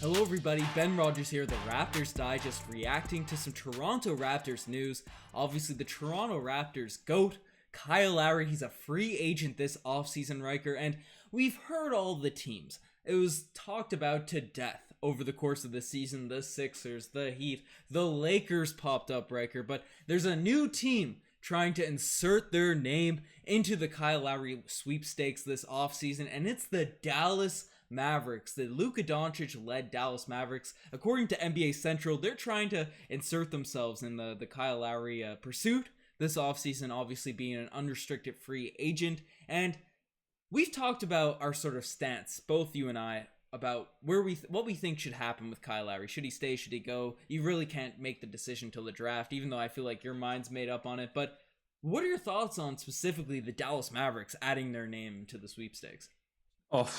Hello everybody, Ben Rogers here, the Raptors Digest, reacting to some Toronto Raptors news. Obviously the Toronto Raptors GOAT, Kyle Lowry, he's a free agent this offseason, Ryker, and we've heard all the teams. It was talked about to death over the course of the season. The Sixers, the Heat, the Lakers popped up, Ryker, but there's a new team trying to insert their name into the Kyle Lowry sweepstakes this offseason, and it's the Dallas Mavericks, the Luka Doncic-led Dallas Mavericks. According to NBA Central, they're trying to insert themselves in the Kyle Lowry pursuit this offseason, obviously being an unrestricted free agent. And we've talked about our sort of stance, both you and I, about what we think should happen with Kyle Lowry. Should he stay? Should he go? You really can't make the decision till the draft, even though I feel like your mind's made up on it. But what are your thoughts on specifically the Dallas Mavericks adding their name to the sweepstakes? Oh,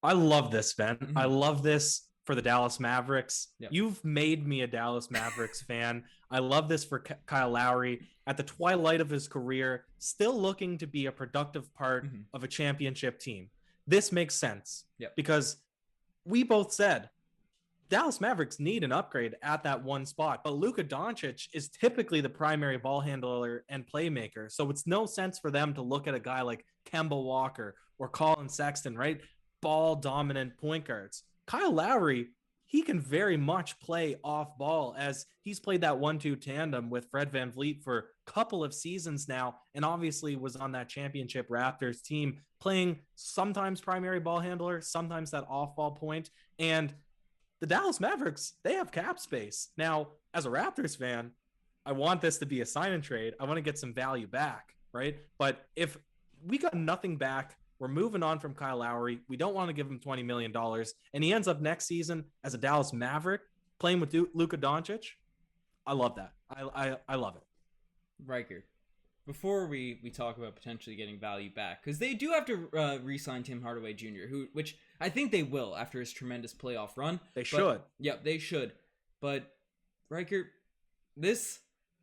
I love this, Ben. I love this for the Dallas Mavericks. Yep. You've made me a Dallas Mavericks fan. I love this for Kyle Lowry at the twilight of his career, still looking to be a productive part of a championship team. This makes sense because we both said Dallas Mavericks need an upgrade at that one spot, but Luka Doncic is typically the primary ball handler and playmaker. So it's no sense for them to look at a guy like Kemba Walker or Colin Sexton, right? Ball dominant point guards. Kyle Lowry, he can very much play off ball, as he's played that 1-2 tandem with Fred VanVleet for a couple of seasons now, and obviously was on that championship Raptors team playing sometimes primary ball handler, sometimes that off ball point. And the Dallas Mavericks, they have cap space. Now, as a Raptors fan, I want this to be a sign and trade. I want to get some value back, right? But if we got nothing back, we're moving on from Kyle Lowry. We don't want to give him $20 million. And he ends up next season as a Dallas Maverick playing with Luka Doncic. I love that. I love it. Ryker, before we talk about potentially getting value back, because they do have to re-sign Tim Hardaway Jr., which I think they will after his tremendous playoff run. They should. Yep, they should. But, Ryker, this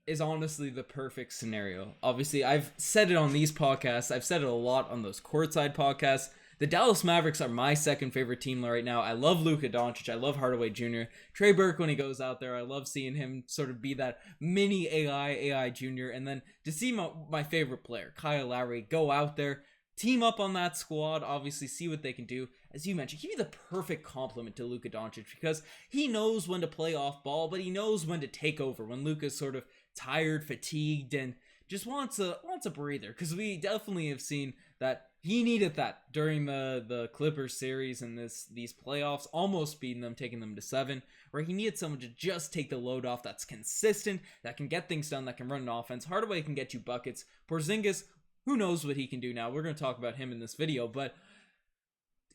is honestly the perfect scenario. Obviously, I've said it on these podcasts. I've said it a lot on those courtside podcasts. The Dallas Mavericks are my second favorite team right now. I love Luka Doncic. I love Hardaway Jr. Trey Burke when he goes out there. I love seeing him sort of be that mini AI Jr. And then to see my favorite player, Kyle Lowry, go out there, team up on that squad, obviously see what they can do. As you mentioned, he'd be the perfect complement to Luka Doncic because he knows when to play off ball, but he knows when to take over when Luka's sort of tired, fatigued, and just wants a breather, because we definitely have seen that he needed that during the Clippers series and these playoffs, almost beating them, taking them to 7, where he needed someone to just take the load off, that's consistent, that can get things done, that can run an offense. Hardaway can get you buckets. Porzingis, who knows what he can do now. We're going to talk about him in this video, but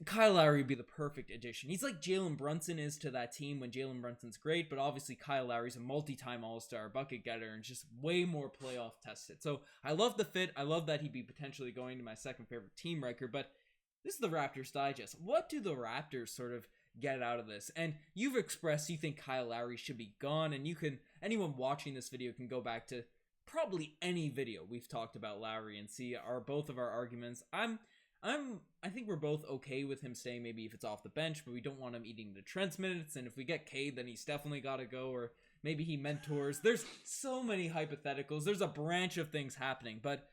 Kyle Lowry would be the perfect addition. He's like Jalen Brunson is to that team when Jalen Brunson's great, but obviously Kyle Lowry's a multi-time all-star bucket getter and just way more playoff tested. So I love the fit. I love that he'd be potentially going to my second favorite team, Ryker, but this is the Raptors Digest. What do the Raptors sort of get out of this? And you've expressed you think Kyle Lowry should be gone, and anyone watching this video can go back to probably any video we've talked about Lowry and see both of our arguments. I think we're both okay with him staying, maybe if it's off the bench, but we don't want him eating the Trent's minutes, and if we get Cade, then he's definitely got to go, or maybe he mentors. There's so many hypotheticals. There's a branch of things happening, but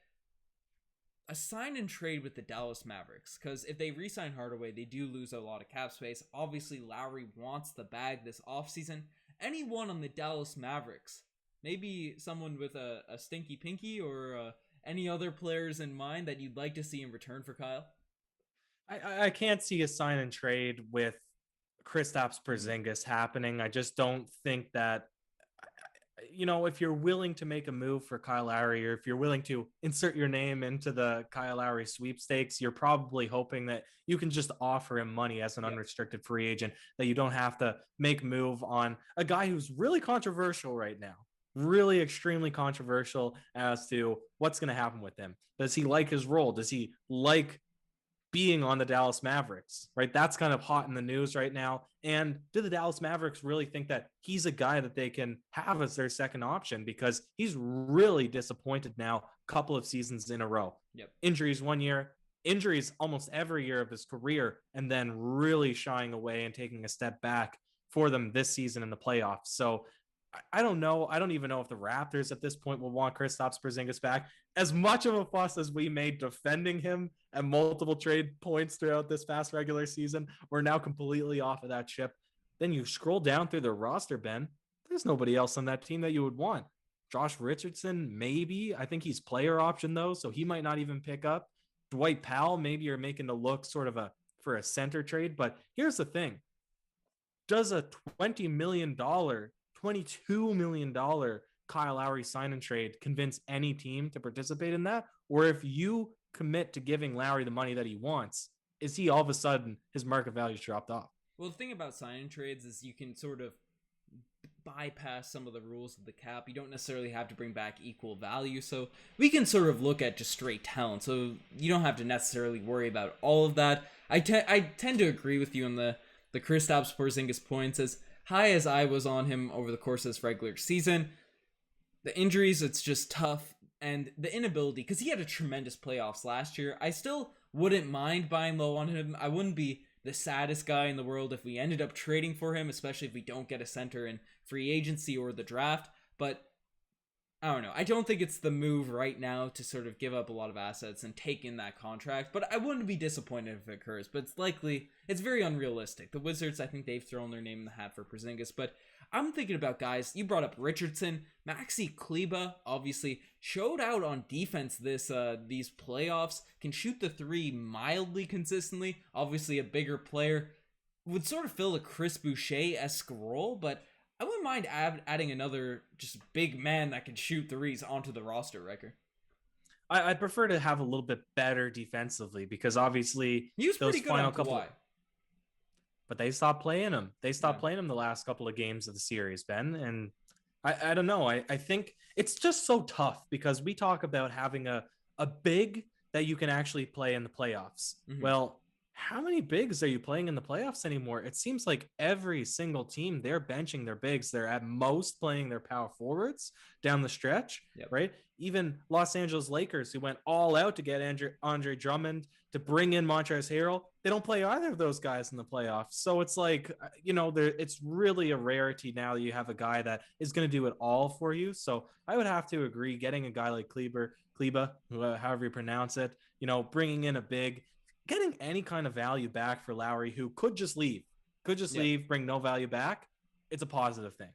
a sign and trade with the Dallas Mavericks, because if they re-sign Hardaway, they do lose a lot of cap space. Obviously, Lowry wants the bag this offseason. Anyone on the Dallas Mavericks, maybe someone with a stinky pinky or any other players in mind that you'd like to see in return for Kyle? I can't see a sign and trade with Kristaps Porzingis happening. I just don't think that, if you're willing to make a move for Kyle Lowry, or if you're willing to insert your name into the Kyle Lowry sweepstakes, you're probably hoping that you can just offer him money as an unrestricted free agent, that you don't have to make a move on a guy who's really controversial right now. Really extremely controversial as to what's going to happen with him. Does he like his role? Does he like being on the Dallas Mavericks, right? That's kind of hot in the news right now. And do the Dallas Mavericks really think that he's a guy that they can have as their second option? Because he's really disappointed now a couple of seasons in a row. Injuries one year, injuries almost every year of his career, and then really shying away and taking a step back for them this season in the playoffs. So I don't know. I don't even know if the Raptors at this point will want Kristaps Porzingis back. As much of a fuss as we made defending him at multiple trade points throughout this past regular season, we're now completely off of that ship. Then you scroll down through the roster, Ben. There's nobody else on that team that you would want. Josh Richardson, maybe. I think he's player option though, so he might not even pick up. Dwight Powell, maybe you're making a look sort of for a center trade. But here's the thing. Does a $20 million, $22 million Kyle Lowry sign and trade convince any team to participate in that? Or if you commit to giving Lowry the money that he wants, is he all of a sudden his market value's dropped off? Well, the thing about sign and trades is you can sort of bypass some of the rules of the cap. You don't necessarily have to bring back equal value, so we can sort of look at just straight talent, so you don't have to necessarily worry about all of that. I tend to agree with you on the Kristaps Porzingis points. As high as I was on him over the course of this regular season, the injuries, it's just tough, and the inability, because he had a tremendous playoffs last year. I still wouldn't mind buying low on him. I wouldn't be the saddest guy in the world if we ended up trading for him, especially if we don't get a center in free agency or the draft. But I don't know. I don't think it's the move right now to sort of give up a lot of assets and take in that contract. But I wouldn't be disappointed if it occurs. But it's very unrealistic. The Wizards, I think they've thrown their name in the hat for Porzingis. But I'm thinking about guys. You brought up Richardson. Maxi Kleber obviously showed out on defense these playoffs. Can shoot the three mildly consistently. Obviously a bigger player. Would sort of fill a Chris Boucher-esque role, but I wouldn't mind adding another just big man that can shoot threes onto the roster, Riker. I'd prefer to have a little bit better defensively because obviously he was pretty good on Kawhi. But they stopped playing him. They stopped playing him the last couple of games of the series, Ben. And I don't know. I think it's just so tough because we talk about having a big that you can actually play in the playoffs. Mm-hmm. Well, how many bigs are you playing in the playoffs anymore? It seems like every single team, they're benching their bigs. They're at most playing their power forwards down the stretch, right? Even Los Angeles Lakers, who went all out to get Andre Drummond, to bring in Montrezl Harrell, they don't play either of those guys in the playoffs. So it's like, it's really a rarity now that you have a guy that is going to do it all for you. So I would have to agree, getting a guy like Kleber, however you pronounce it, bringing in a big, getting any kind of value back for Lowry, who could just leave, bring no value back. It's a positive thing.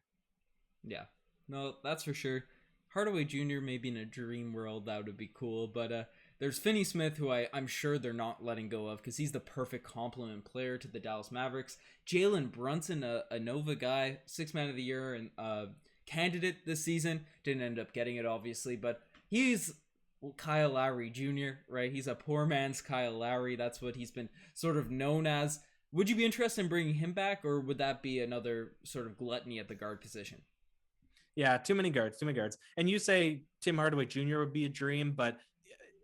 Yeah, no, that's for sure. Hardaway Jr. maybe in a dream world, that would be cool. But there's Finney-Smith, who I'm sure they're not letting go of because he's the perfect complement player to the Dallas Mavericks. Jalen Brunson, a Nova guy, 6th Man of the Year and candidate this season. Didn't end up getting it, obviously, but he's Kyle Lowry Jr., right? He's a poor man's Kyle Lowry. That's what he's been sort of known as. Would you be interested in bringing him back, or would that be another sort of gluttony at the guard position? Yeah, too many guards. And you say Tim Hardaway Jr. would be a dream, but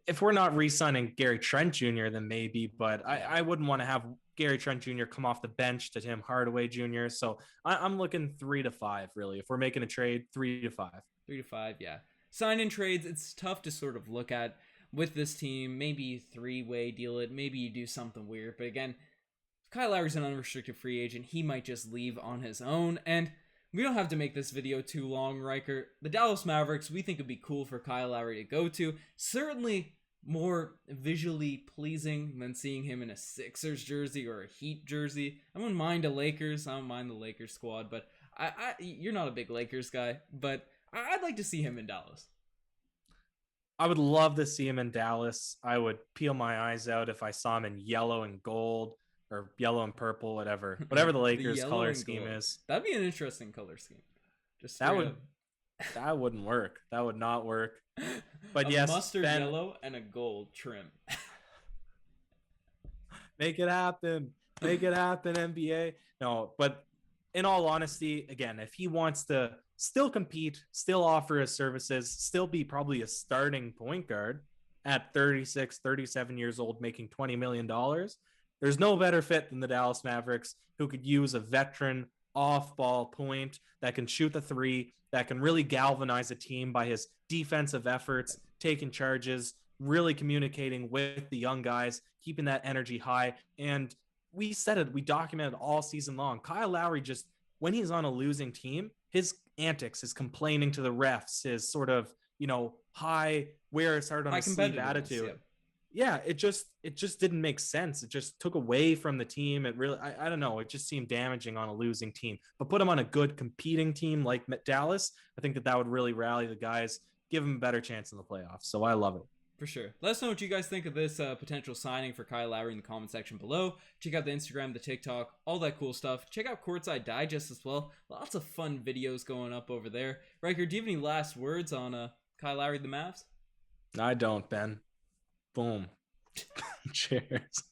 if we're not re-signing Gary Trent Jr., then maybe, but I wouldn't want to have Gary Trent Jr. come off the bench to Tim Hardaway Jr. So I'm looking 3 to 5, really. If we're making a trade, 3 to 5. 3 to 5, yeah. Sign-in trades, it's tough to sort of look at with this team. Maybe 3-way deal it. Maybe you do something weird. But again, if Kyle Lowry's an unrestricted free agent, he might just leave on his own. And we don't have to make this video too long, Riker. The Dallas Mavericks, we think it'd be cool for Kyle Lowry to go to. Certainly more visually pleasing than seeing him in a Sixers jersey or a Heat jersey. I wouldn't mind a Lakers. I don't mind the Lakers squad, but you're not a big Lakers guy, but I'd like to see him in Dallas. I would love to see him in Dallas. I would peel my eyes out if I saw him in yellow and gold or yellow and purple, whatever the Lakers color scheme is. That'd be an interesting color scheme. Just that wouldn't work. That would not work. But yes, mustard yellow and a gold trim. Make it happen, NBA. No, but in all honesty, again, if he wants to still compete, still offer his services, still be probably a starting point guard at 36, 37 years old, making $20 million, there's no better fit than the Dallas Mavericks, who could use a veteran off-ball point that can shoot the three, that can really galvanize a team by his defensive efforts, taking charges, really communicating with the young guys, keeping that energy high. And we said it, we documented all season long. Kyle Lowry just when he's on a losing team, his antics, his complaining to the refs, his sort of, high wear his heart on High his sleeve competitiveness, attitude. Yeah, it just didn't make sense. It just took away from the team. It really, I don't know. It just seemed damaging on a losing team. But put him on a good competing team like Dallas, I think that would really rally the guys, give him a better chance in the playoffs. So I love it. For sure. Let us know what you guys think of this potential signing for Kyle Lowry in the comment section below. Check out the Instagram, the TikTok, all that cool stuff. Check out Courtside Digest as well. Lots of fun videos going up over there. Ryker, do you have any last words on Kyle Lowry, the Mavs? I don't, Ben. Boom. Cheers.